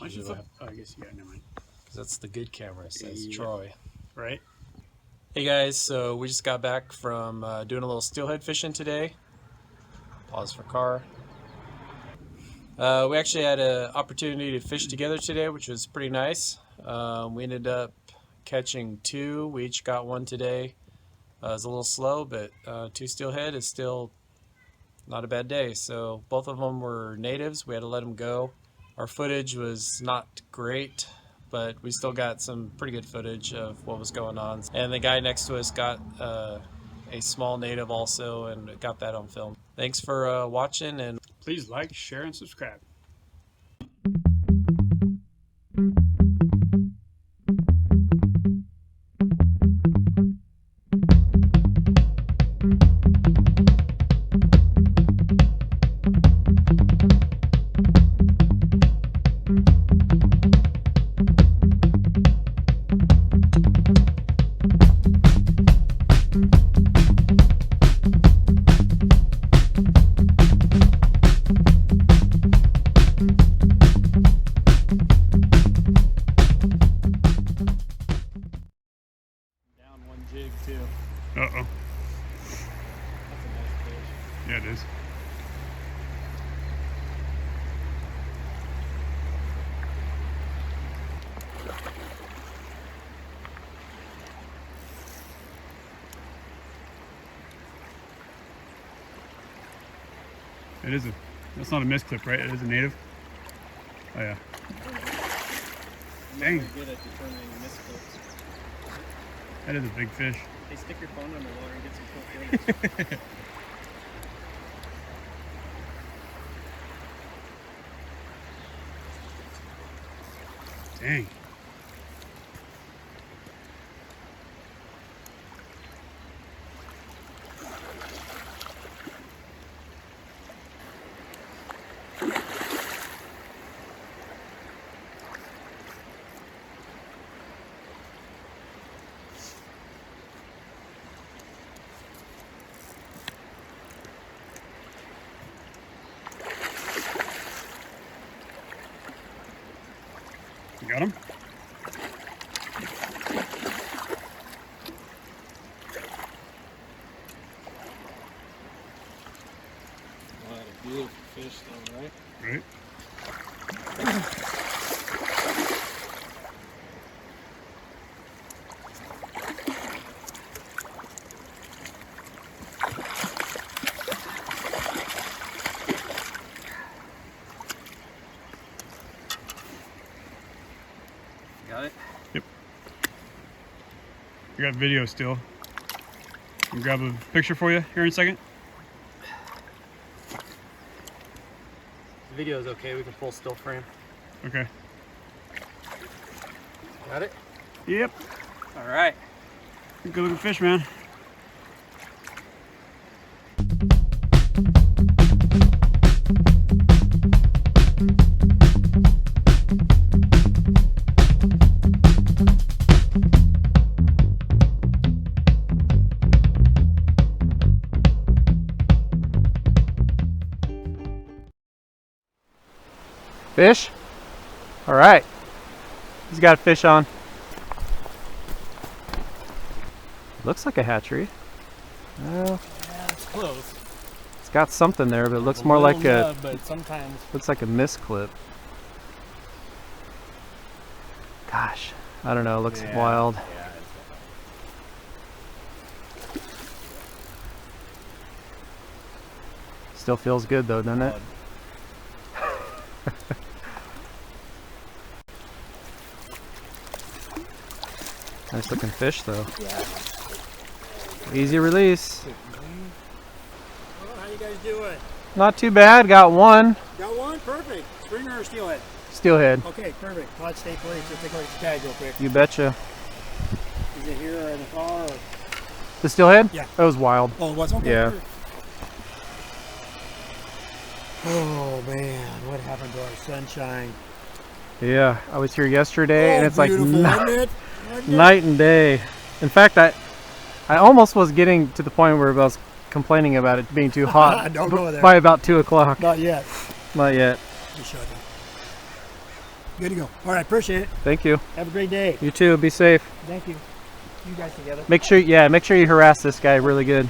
I guess you got, never mind. Because that's the good camera, says Troy. Right? Hey guys, so we just got back from doing a little steelhead fishing today. Pause for car. We actually had an opportunity to fish together today, which was pretty nice. We ended up catching 2. We each got 1 today. It was a little slow, but 2 steelhead is still not a bad day. So both of them were natives. We had to let them go. Our footage was not great, but we still got some pretty good footage of what was going on. And the guy next to us got a small native also, and got that on film. Thanks for watching, and please like, share, and subscribe. jig too. Uh-oh. That's a nice fish. Yeah, it is. It is a, that's not a mist clip, right? It is a native? Oh yeah. Dang. Good at determining mist clips. That is a big fish. Hey, stick your phone underwater and get some cool footage. Dang. You got him? What a beautiful fish though, right? Right. Got it? Yep. I got video still. I'll grab a picture for you here in a second. The video is okay, we can pull still frame. Okay. Got it? Yep. Alright. Good looking fish, man. Fish? Alright. He's got a fish on. Looks like a hatchery. Well, yeah, it's close. it's got something there, but it looks more like a... but sometimes... looks like a mist clip. Gosh, I don't know, it looks wild. Yeah, Still feels good though, doesn't it? Nice looking fish though. Yeah. Easy release. Oh, how you guys doing? Not too bad, got 1. Got one? Perfect. Springer or steelhead? Steelhead. Okay, perfect. Let's stay free. Just take a look at the tag real quick. You betcha. Is it here or in the car? Or... The steelhead? Yeah. That was wild. Oh, it was? Okay. Yeah. Perfect. Oh man, what happened to our sunshine? Yeah, I was here yesterday and it's like isn't night and day. In fact, I almost was getting to the point where I was complaining about it being too hot. Don't go there. By about 2 o'clock. Not yet. Not yet. Just showed you. Good to go. All right, appreciate it. Thank you. Have a great day. You too. Be safe. Thank you. You guys together. Make sure you harass this guy really good.